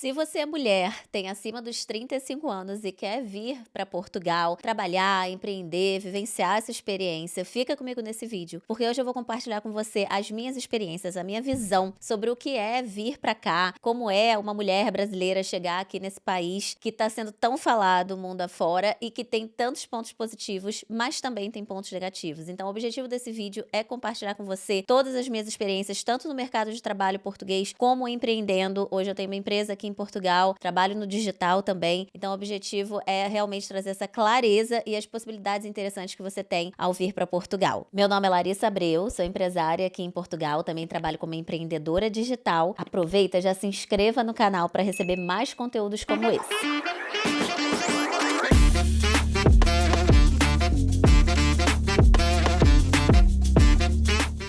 Se você é mulher, tem acima dos 35 anos e quer vir para Portugal, trabalhar, empreender, vivenciar essa experiência, fica comigo nesse vídeo, porque hoje eu vou compartilhar com você as minhas experiências, a minha visão sobre o que é vir para cá, como é uma mulher brasileira chegar aqui nesse país que está sendo tão falado mundo afora e que tem tantos pontos positivos, mas também tem pontos negativos. Então, o objetivo desse vídeo é compartilhar com você todas as minhas experiências, tanto no mercado de trabalho português como empreendendo. Hoje eu tenho uma empresa aqui em Portugal, trabalho no digital também, então o objetivo é realmente trazer essa clareza e as possibilidades interessantes que você tem ao vir para Portugal. Meu nome é Larissa Abreu, sou empresária aqui em Portugal, também trabalho como empreendedora digital. Aproveita, já se inscreva no canal para receber mais conteúdos como esse.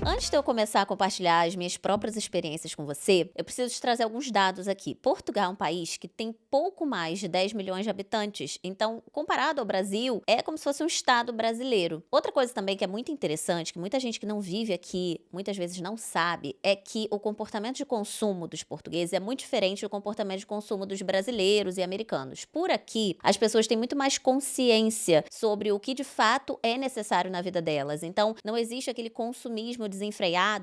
Antes de eu começar a compartilhar as minhas próprias experiências com você, eu preciso te trazer alguns dados aqui. Portugal é um país que tem pouco mais de 10 milhões de habitantes, então, comparado ao Brasil, é como se fosse um estado brasileiro. Outra coisa também que é muito interessante, que muita gente que não vive aqui, muitas vezes não sabe, é que o comportamento de consumo dos portugueses é muito diferente do comportamento de consumo dos brasileiros e americanos. Por aqui, as pessoas têm muito mais consciência sobre o que de fato é necessário na vida delas. Então, não existe aquele consumismo desenfreado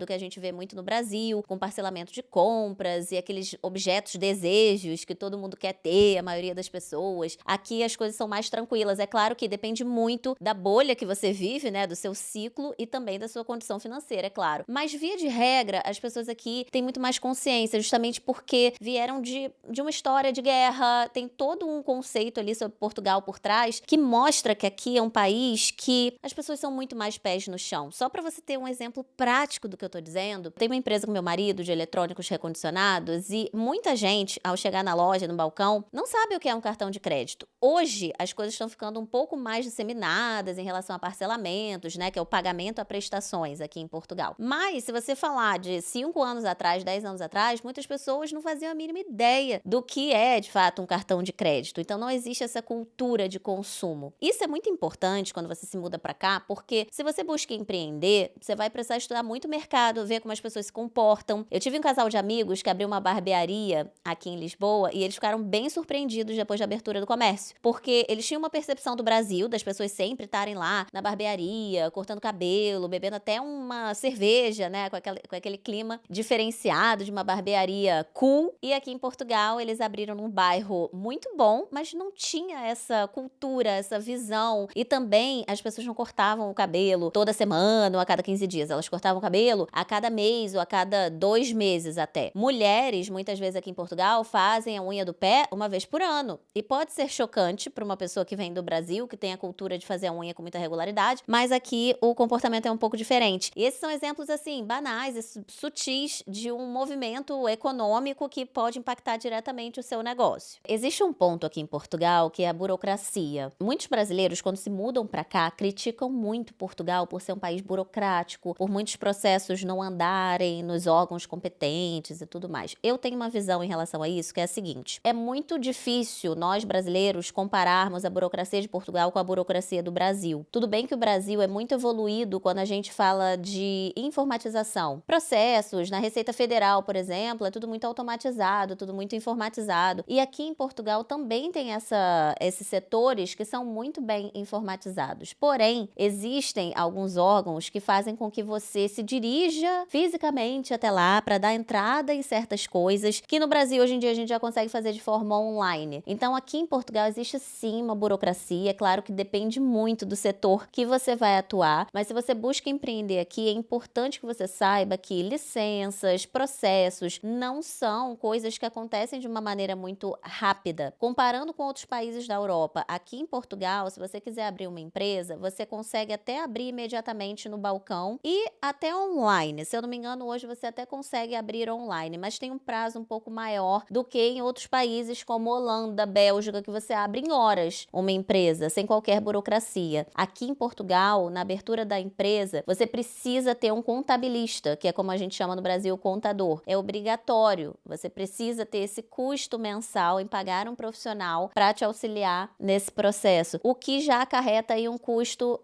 que a gente vê muito no Brasil, com parcelamento de compras e aqueles objetos, desejos que todo mundo quer ter, a maioria das pessoas. Aqui as coisas são mais tranquilas. É claro que depende muito da bolha que você vive, né, do seu ciclo e também da sua condição financeira, é claro. Mas via de regra, as pessoas aqui têm muito mais consciência, justamente porque vieram de uma história de guerra, tem todo um conceito ali sobre Portugal por trás, que mostra que aqui é um país que as pessoas são muito mais pés no chão. Só para você ter um exemplo prático do que eu tô dizendo, tem uma empresa com meu marido de eletrônicos recondicionados e muita gente, ao chegar na loja, no balcão, não sabe o que é um cartão de crédito. Hoje, as coisas estão ficando um pouco mais disseminadas em relação a parcelamentos, né, que é o pagamento a prestações aqui em Portugal. Mas, se você falar de 5 anos atrás, 10 anos atrás, muitas pessoas não faziam a mínima ideia do que é, de fato, um cartão de crédito. Então, não existe essa cultura de consumo. Isso é muito importante quando você se muda para cá, porque se você busca empreender, você vai precisar estudar muito o mercado, ver como as pessoas se comportam. Eu tive um casal de amigos que abriu uma barbearia aqui em Lisboa e eles ficaram bem surpreendidos depois da abertura do comércio, porque eles tinham uma percepção do Brasil, das pessoas sempre estarem lá na barbearia, cortando cabelo, bebendo até uma cerveja, né, com aquele clima diferenciado de uma barbearia cool. E aqui em Portugal eles abriram num bairro muito bom, mas não tinha essa cultura, essa visão. E também as pessoas não cortavam o cabelo toda semana ou a cada 15 dias. Elas cortavam o cabelo a cada mês ou a cada 2 meses até. Mulheres, muitas vezes aqui em Portugal, fazem a unha do pé uma vez por ano. E pode ser chocante para uma pessoa que vem do Brasil, que tem a cultura de fazer a unha com muita regularidade, mas aqui o comportamento é um pouco diferente. E esses são exemplos, assim, banais e sutis de um movimento econômico que pode impactar diretamente o seu negócio. Existe um ponto aqui em Portugal que é a burocracia. Muitos brasileiros, quando se mudam para cá, criticam muito Portugal por ser um país burocrático, por muitos processos não andarem nos órgãos competentes e tudo mais. Eu tenho uma visão em relação a isso que é a seguinte: é muito difícil nós brasileiros compararmos a burocracia de Portugal com a burocracia do Brasil. Tudo bem que o Brasil é muito evoluído quando a gente fala de informatização. Processos na Receita Federal, por exemplo, é tudo muito automatizado, tudo muito informatizado. E aqui em Portugal também tem esses setores que são muito bem informatizados. Porém, existem alguns órgãos que fazem com que você se dirija fisicamente até lá para dar entrada em certas coisas que no Brasil hoje em dia a gente já consegue fazer de forma online. Então aqui em Portugal existe sim uma burocracia, é claro que depende muito do setor que você vai atuar, mas se você busca empreender aqui, é importante que você saiba que licenças, processos não são coisas que acontecem de uma maneira muito rápida. Comparando com outros países da Europa, aqui em Portugal, se você quiser abrir uma empresa, você consegue até abrir imediatamente no balcão e até online. Se eu não me engano, hoje você até consegue abrir online, mas tem um prazo um pouco maior do que em outros países como Holanda, Bélgica, que você abre em horas uma empresa, sem qualquer burocracia. Aqui em Portugal, na abertura da empresa, você precisa ter um contabilista, que é como a gente chama no Brasil, contador. É obrigatório. Você precisa ter esse custo mensal em pagar um profissional para te auxiliar nesse processo, o que já acarreta aí um custo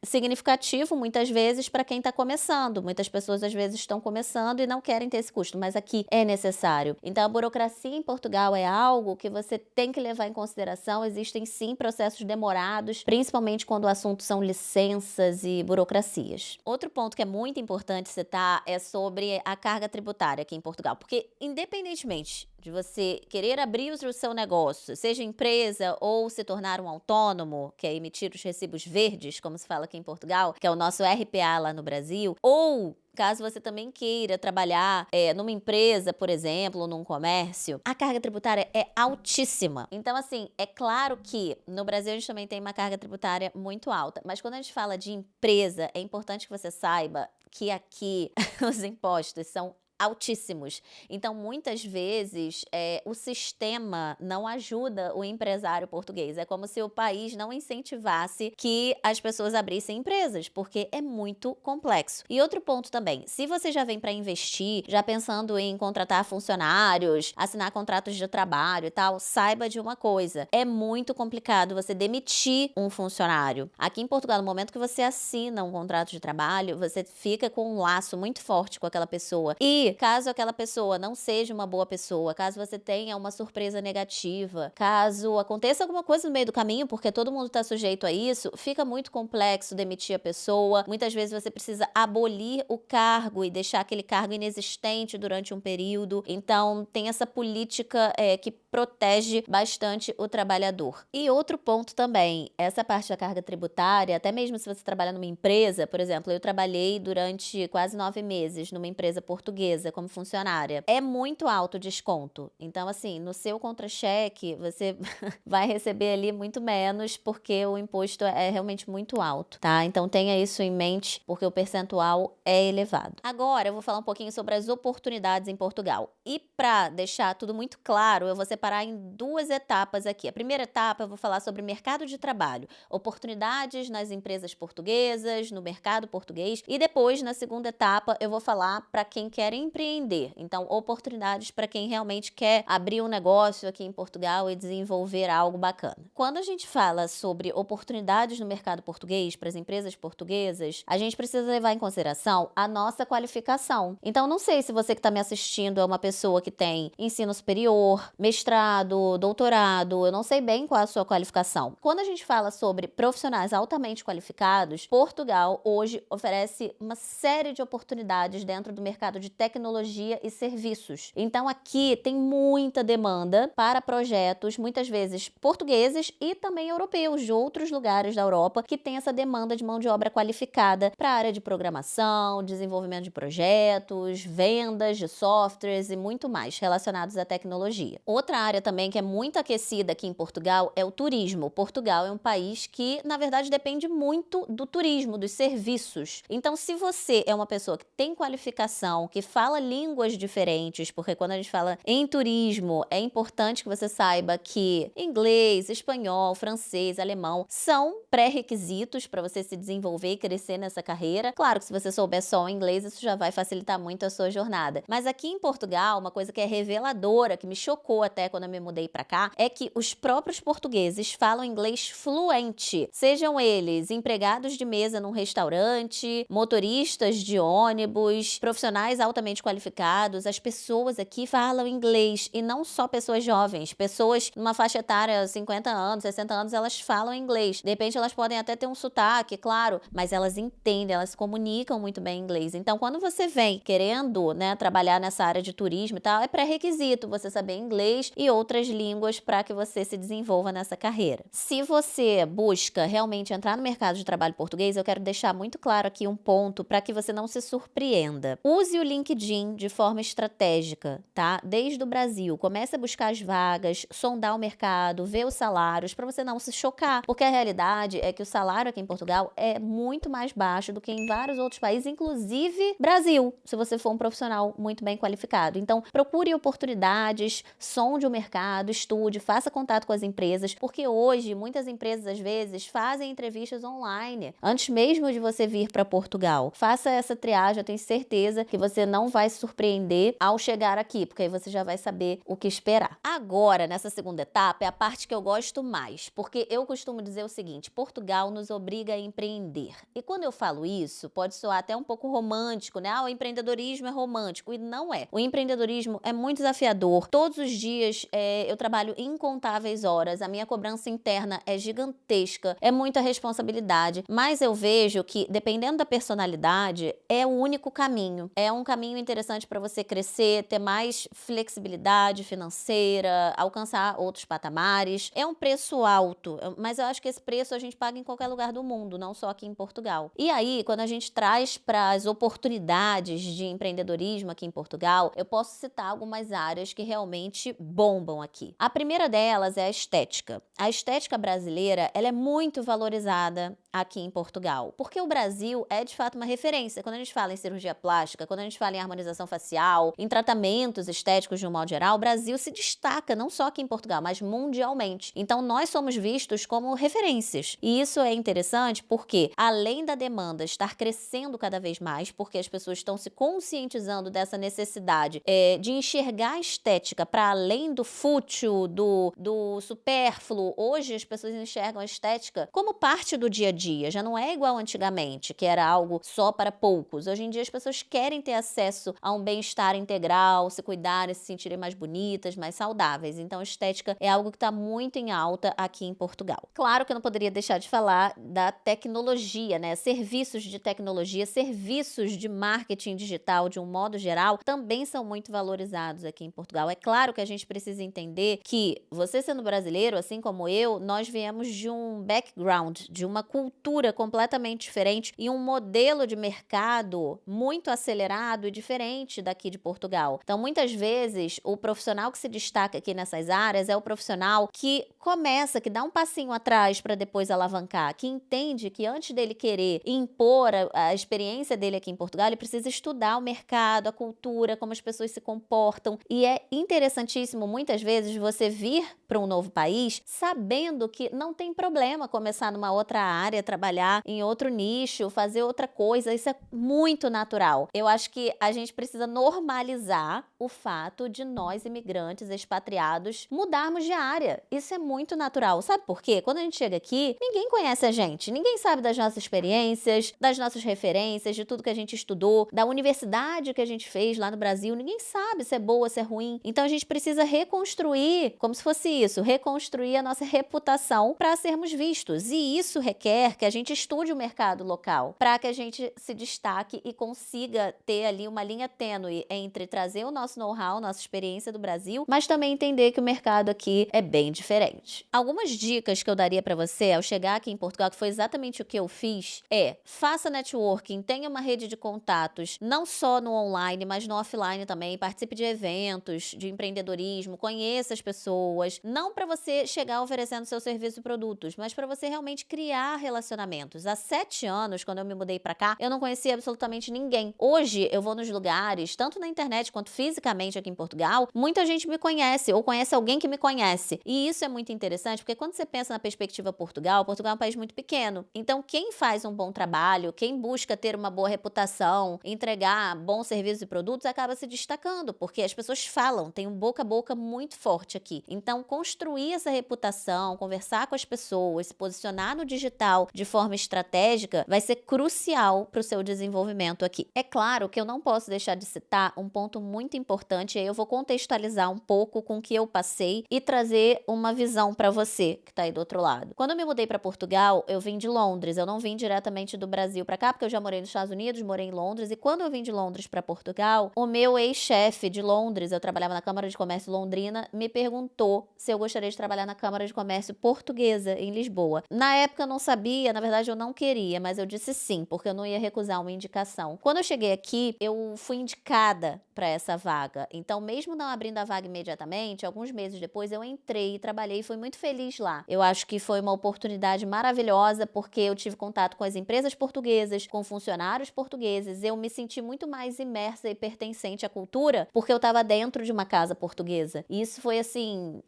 significativo, muitas vezes, para quem está começando. começando, muitas pessoas às vezes estão começando e não querem ter esse custo, mas aqui é necessário. Então a burocracia em Portugal é algo que você tem que levar em consideração. Existem sim processos demorados, principalmente quando o assunto são licenças e burocracias. Outro ponto que é muito importante citar é sobre a carga tributária aqui em Portugal, porque independentemente de você querer abrir o seu negócio, seja empresa ou se tornar um autônomo, que é emitir os recibos verdes, como se fala aqui em Portugal, que é o nosso RPA lá no Brasil, ou caso você também queira trabalhar numa empresa, por exemplo, num comércio, a carga tributária é altíssima. Então, assim, é claro que no Brasil a gente também tem uma carga tributária muito alta, mas quando a gente fala de empresa, é importante que você saiba que aqui os impostos são altíssimos. Então, muitas vezes, o sistema não ajuda o empresário português. É como se o país não incentivasse que as pessoas abrissem empresas, porque é muito complexo. E outro ponto também, se você já vem para investir, já pensando em contratar funcionários, assinar contratos de trabalho e tal, saiba de uma coisa, é muito complicado você demitir um funcionário. Aqui em Portugal, no momento que você assina um contrato de trabalho, você fica com um laço muito forte com aquela pessoa. E caso aquela pessoa não seja uma boa pessoa, caso você tenha uma surpresa negativa, caso aconteça alguma coisa no meio do caminho, porque todo mundo está sujeito a isso, fica muito complexo demitir a pessoa. Muitas vezes você precisa abolir o cargo e deixar aquele cargo inexistente durante um período. Então, tem essa política que protege bastante o trabalhador. E outro ponto também, essa parte da carga tributária, até mesmo se você trabalha numa empresa, por exemplo, eu trabalhei durante quase 9 meses numa empresa portuguesa como funcionária. É muito alto o desconto. Então, assim, no seu contra-cheque, você vai receber ali muito menos, porque o imposto é realmente muito alto, tá? Então, tenha isso em mente, porque o percentual é elevado. Agora, eu vou falar um pouquinho sobre as oportunidades em Portugal. E para deixar tudo muito claro, eu vou separar em 2 etapas aqui. A primeira etapa, eu vou falar sobre mercado de trabalho, oportunidades nas empresas portuguesas, no mercado português, e depois, na segunda etapa, eu vou falar para quem quer empreender. Então, oportunidades para quem realmente quer abrir um negócio aqui em Portugal e desenvolver algo bacana. Quando a gente fala sobre oportunidades no mercado português para as empresas portuguesas, a gente precisa levar em consideração a nossa qualificação. Então, não sei se você que está me assistindo é uma pessoa que tem ensino superior, mestrado, doutorado, eu não sei bem qual é a sua qualificação. Quando a gente fala sobre profissionais altamente qualificados, Portugal hoje oferece uma série de oportunidades dentro do mercado de tecnologia e serviços. Então, aqui tem muita demanda para projetos, muitas vezes portugueses e também europeus, de outros lugares da Europa, que tem essa demanda de mão de obra qualificada para a área de programação, desenvolvimento de projetos, vendas de softwares e muito mais relacionados à tecnologia. Outra área também que é muito aquecida aqui em Portugal é o turismo. Portugal é um país que, na verdade, depende muito do turismo, dos serviços. Então, se você é uma pessoa que tem qualificação, que fala línguas diferentes, porque quando a gente fala em turismo, é importante que você saiba que inglês, espanhol, francês, alemão são pré-requisitos para você se desenvolver e crescer nessa carreira. Claro que se você souber só o inglês, isso já vai facilitar muito a sua jornada. Mas aqui em Portugal, uma coisa que é reveladora, que me chocou até quando eu me mudei para cá, é que os próprios portugueses falam inglês fluente. Sejam eles empregados de mesa num restaurante, motoristas de ônibus, profissionais altamente qualificados, as pessoas aqui falam inglês, e não só pessoas jovens, pessoas numa faixa etária 50 anos, 60 anos, elas falam inglês. De repente elas podem até ter um sotaque, claro, mas elas entendem, elas se comunicam muito bem em inglês. Então, quando você vem querendo, trabalhar nessa área de turismo e tal, é pré-requisito você saber inglês e outras línguas para que você se desenvolva nessa carreira. Se você busca realmente entrar no mercado de trabalho português, eu quero deixar muito claro aqui um ponto para que você não se surpreenda. Use o LinkedIn de forma estratégica, tá? Desde o Brasil. Comece a buscar as vagas, sondar o mercado, ver os salários, para você não se chocar. Porque a realidade é que o salário aqui em Portugal é muito mais baixo do que em vários outros países, inclusive Brasil, se você for um profissional muito bem qualificado. Então, procure oportunidades, sonde o o mercado, estude, faça contato com as empresas, porque hoje muitas empresas às vezes fazem entrevistas online, antes mesmo de você vir para Portugal. Faça essa triagem, eu tenho certeza que você não vai se surpreender ao chegar aqui, porque aí você já vai saber o que esperar. Agora, nessa segunda etapa, é a parte que eu gosto mais, porque eu costumo dizer o seguinte: Portugal nos obriga a empreender. E quando eu falo isso, pode soar até um pouco romântico, né? O empreendedorismo é romântico, e não é. O empreendedorismo é muito desafiador. Todos os dias eu trabalho incontáveis horas, a minha cobrança interna é gigantesca, é muita responsabilidade, mas eu vejo que, dependendo da personalidade, é o único caminho. É um caminho interessante para você crescer, ter mais flexibilidade financeira, alcançar outros patamares. É um preço alto, mas eu acho que esse preço a gente paga em qualquer lugar do mundo, não só aqui em Portugal. E aí, quando a gente traz para as oportunidades de empreendedorismo aqui em Portugal, eu posso citar algumas áreas que realmente bombam aqui. A primeira delas é a estética. A estética brasileira, ela é muito valorizada aqui em Portugal, porque o Brasil é de fato uma referência. Quando a gente fala em cirurgia plástica, quando a gente fala em harmonização facial, em tratamentos estéticos de um modo geral, o Brasil se destaca não só aqui em Portugal, mas mundialmente. Então nós somos vistos como referências. E isso é interessante porque, além da demanda estar crescendo cada vez mais, porque as pessoas estão se conscientizando dessa necessidade de enxergar a estética para além do fútil, do supérfluo. Hoje as pessoas enxergam a estética como parte do dia a dia, já não é igual antigamente, que era algo só para poucos. Hoje em dia as pessoas querem ter acesso a um bem-estar integral, se cuidarem, se sentirem mais bonitas, mais saudáveis. Então a estética é algo que está muito em alta aqui em Portugal. Claro que eu não poderia deixar de falar da tecnologia, né? Serviços de tecnologia, serviços de marketing digital de um modo geral, também são muito valorizados aqui em Portugal. É claro que a gente precisa entender que você sendo brasileiro, assim como eu, nós viemos de um background, de uma cultura completamente diferente e um modelo de mercado muito acelerado e diferente daqui de Portugal. Então, muitas vezes, o profissional que se destaca aqui nessas áreas é o profissional que começa, que dá um passinho atrás para depois alavancar, que entende que antes dele querer impor a experiência dele aqui em Portugal, ele precisa estudar o mercado, a cultura, como as pessoas se comportam. E é interessantíssimo, muitas vezes, você vir para um novo país sabendo que não tem problema começar numa outra área, trabalhar em outro nicho, fazer outra coisa. Isso é muito natural. Eu acho que a gente precisa normalizar o fato de nós, imigrantes, expatriados, mudarmos de área. Isso é muito natural. Sabe por quê? Quando a gente chega aqui, ninguém conhece a gente, ninguém sabe das nossas experiências, das nossas referências, de tudo que a gente estudou, da universidade que a gente fez lá no Brasil. Ninguém sabe se é boa, se é ruim. Então a gente precisa reconstruir, como se fosse isso, reconstruir a nossa reputação para sermos vistos. E isso requer que a gente estude o mercado local, para que a gente se destaque e consiga ter ali uma linha tênue entre trazer o nosso know-how, nossa experiência do Brasil, mas também entender que o mercado aqui é bem diferente. Algumas dicas que eu daria para você ao chegar aqui em Portugal, que foi exatamente o que eu fiz, faça networking, tenha uma rede de contatos, não só no online, mas no offline também, participe de eventos, de empreendedorismo, conheça as pessoas, não para você chegar oferecendo seu serviço e produtos, mas para você realmente criar relacionamentos. Há 7 anos, quando eu me mudei para cá, eu não conhecia absolutamente ninguém. Hoje, eu vou nos lugares, tanto na internet quanto fisicamente aqui em Portugal, muita gente me conhece ou conhece alguém que me conhece. E isso é muito interessante, porque quando você pensa na perspectiva Portugal é um país muito pequeno. Então, quem faz um bom trabalho, quem busca ter uma boa reputação, entregar bons serviços e produtos, acaba se destacando, porque as pessoas falam, tem um boca a boca muito forte aqui. Então, construir essa reputação, conversar com as pessoas, se posicionar no digital de forma estratégica, vai ser crucial para o seu desenvolvimento aqui. É claro que eu não posso deixar de citar um ponto muito importante, e aí eu vou contextualizar um pouco com o que eu passei e trazer uma visão para você que está aí do outro lado. Quando eu me mudei para Portugal, eu vim de Londres, eu não vim diretamente do Brasil para cá, porque eu já morei nos Estados Unidos, morei em Londres, e quando eu vim de Londres para Portugal, o meu ex-chefe de Londres, eu trabalhava na Câmara de Comércio Londrina, me perguntou se eu gostaria de trabalhar na Câmara de Comércio Portuguesa, em Lisboa. Na época eu não sabia, na verdade eu não queria, mas eu disse sim, porque eu não ia recusar uma indicação. Quando eu cheguei aqui, eu fui indicada para essa vaga. Então, mesmo não abrindo a vaga imediatamente, alguns meses depois eu entrei e trabalhei e fui muito feliz lá. Eu acho que foi uma oportunidade maravilhosa, porque eu tive contato com as empresas portuguesas, com funcionários portugueses, eu me senti muito mais imersa e pertencente à cultura, porque eu estava dentro de uma casa portuguesa. portuguesa. E isso foi assim,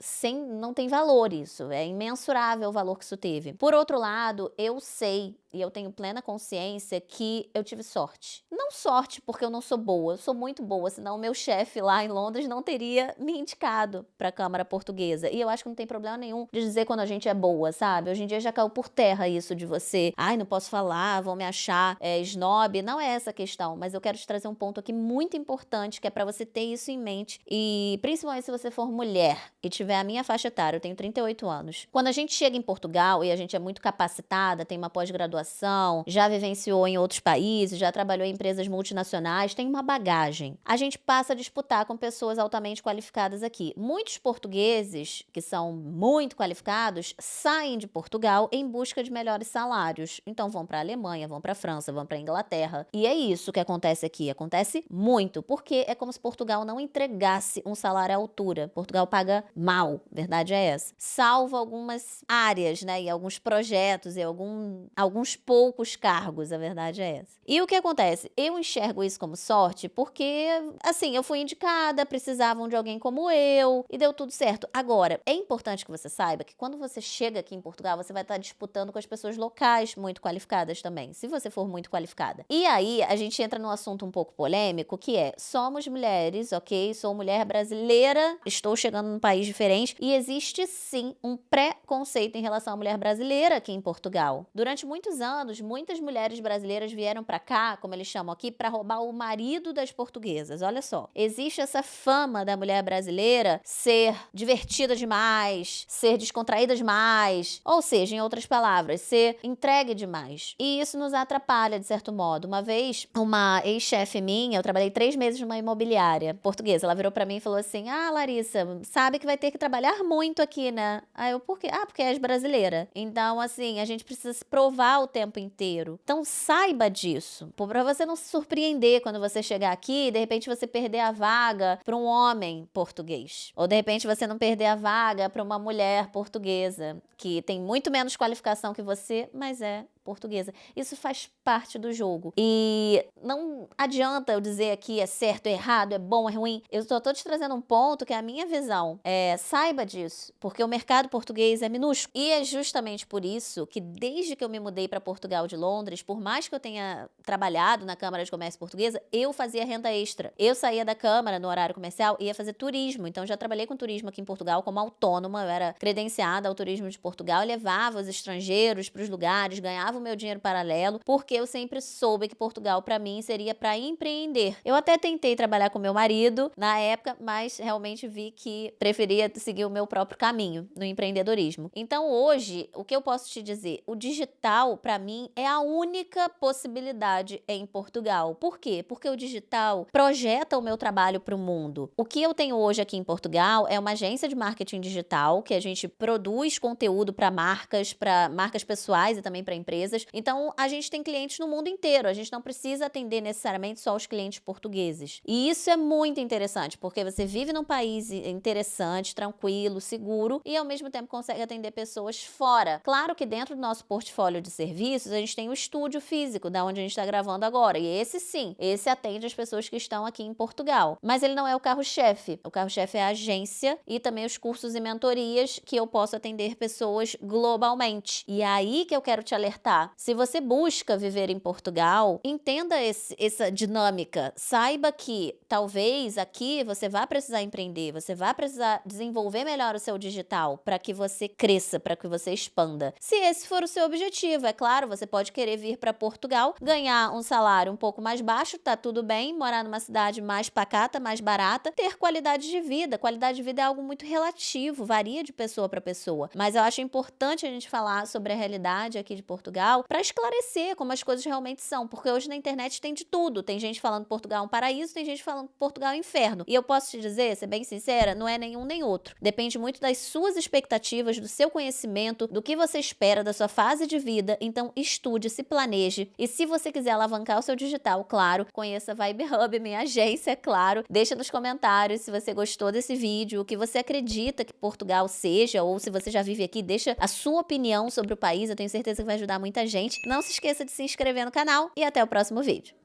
não tem valor isso, é imensurável o valor que isso teve. Por outro lado, eu sei e eu tenho plena consciência que eu tive sorte. Não sorte porque eu não sou boa, eu sou muito boa, senão o meu chefe lá em Londres não teria me indicado para a Câmara Portuguesa. E eu acho que não tem problema nenhum de dizer quando a gente é boa, sabe? Hoje em dia já caiu por terra isso de você, ai, não posso falar, vão me achar snob. Não é essa a questão, mas eu quero te trazer um ponto aqui muito importante, que é para você ter isso em mente. E principalmente se você for mulher e tiver a minha faixa etária, eu tenho 38 anos. Quando a gente chega em Portugal e a gente é muito capacitada, tem uma pós-graduação, já vivenciou em outros países, já trabalhou em empresas multinacionais, tem uma bagagem. A gente passa a disputar com pessoas altamente qualificadas aqui. Muitos portugueses, que são muito qualificados, saem de Portugal em busca de melhores salários. Então vão para a Alemanha, vão para a França, vão para a Inglaterra. E é isso que acontece aqui. Acontece muito, porque é como se Portugal não entregasse um salário à altura. Portugal paga mal, verdade é essa. Salvo algumas áreas, né, e alguns projetos e alguns poucos cargos, a verdade é essa. E o que acontece? Eu enxergo isso como sorte porque, assim, eu fui indicada, precisavam de alguém como eu e deu tudo certo. Agora, é importante que você saiba que quando você chega aqui em Portugal, você vai estar disputando com as pessoas locais muito qualificadas também, se você for muito qualificada. E aí, a gente entra num assunto um pouco polêmico, que é, somos mulheres, ok? Sou mulher brasileira, estou chegando num país diferente e existe sim um preconceito em relação à mulher brasileira aqui em Portugal. Durante muitos anos, muitas mulheres brasileiras vieram pra cá, como eles chamam aqui, pra roubar o marido das portuguesas. Olha só, existe essa fama da mulher brasileira ser divertida demais, ser descontraída demais, ou seja, em outras palavras, ser entregue demais. E isso nos atrapalha, de certo modo. Uma vez, uma ex-chefe minha, eu trabalhei 3 meses numa imobiliária portuguesa, ela virou pra mim e falou assim, Larissa, sabe que vai ter que trabalhar muito aqui, né? Aí eu, por quê? Porque és brasileira. Então, assim, a gente precisa se provar o tempo inteiro. Então, saiba disso, pra você não se surpreender quando você chegar aqui e, de repente, você perder a vaga pra um homem português. Ou, de repente, você não perder a vaga pra uma mulher portuguesa, que tem muito menos qualificação que você, mas é portuguesa. Isso faz parte do jogo. E não adianta eu dizer aqui é certo, é errado, é bom, é ruim. Eu só tô te trazendo um ponto que é a minha visão. Saiba disso, porque o mercado português é minúsculo. E é justamente por isso que desde que eu me mudei para Portugal de Londres, por mais que eu tenha trabalhado na Câmara de Comércio Portuguesa, eu fazia renda extra. Eu saía da Câmara no horário comercial e ia fazer turismo. Então já trabalhei com turismo aqui em Portugal como autônoma, eu era credenciada ao turismo de Portugal, eu levava os estrangeiros para os lugares, ganhava o meu dinheiro paralelo, porque eu sempre soube que Portugal para mim seria para empreender. Eu até tentei trabalhar com meu marido na época, mas realmente vi que preferia seguir o meu próprio caminho no empreendedorismo. Então hoje, o que eu posso te dizer? O digital para mim é a única possibilidade em Portugal. Por quê? Porque o digital projeta o meu trabalho para o mundo. O que eu tenho hoje aqui em Portugal é uma agência de marketing digital que a gente produz conteúdo para marcas pessoais e também para empresas. Então, a gente tem clientes no mundo inteiro, a gente não precisa atender necessariamente só os clientes portugueses. E isso é muito interessante, porque você vive num país interessante, tranquilo, seguro e ao mesmo tempo consegue atender pessoas fora. Claro que dentro do nosso portfólio de serviços, a gente tem o estúdio físico, da onde a gente está gravando agora, e esse sim, esse atende as pessoas que estão aqui em Portugal. Mas ele não é o carro-chefe. O carro-chefe é a agência e também os cursos e mentorias que eu posso atender pessoas globalmente. E é aí que eu quero te alertar. Se você busca viver em Portugal, entenda essa dinâmica. Saiba que talvez aqui você vá precisar empreender, você vai precisar desenvolver melhor o seu digital para que você cresça, para que você expanda. Se esse for o seu objetivo, é claro, você pode querer vir para Portugal, ganhar um salário um pouco mais baixo, tá tudo bem, morar numa cidade mais pacata, mais barata, ter qualidade de vida. Qualidade de vida é algo muito relativo, varia de pessoa para pessoa. Mas eu acho importante a gente falar sobre a realidade aqui de Portugal para esclarecer como as coisas realmente são, porque hoje na internet tem de tudo. Tem gente falando que Portugal é um paraíso, tem gente falando que Portugal é um inferno. E eu posso te dizer, ser bem sincera, não é nenhum nem outro. Depende muito das suas expectativas, do seu conhecimento, do que você espera da sua fase de vida. Então estude, se planeje. E se você quiser alavancar o seu digital, claro, conheça a Vibe Hub, minha agência, é claro. Deixa nos comentários se você gostou desse vídeo, o que você acredita que Portugal seja, ou se você já vive aqui, deixa a sua opinião sobre o país. Eu tenho certeza que vai ajudar muita gente. Não se esqueça de se inscrever no canal e até o próximo vídeo.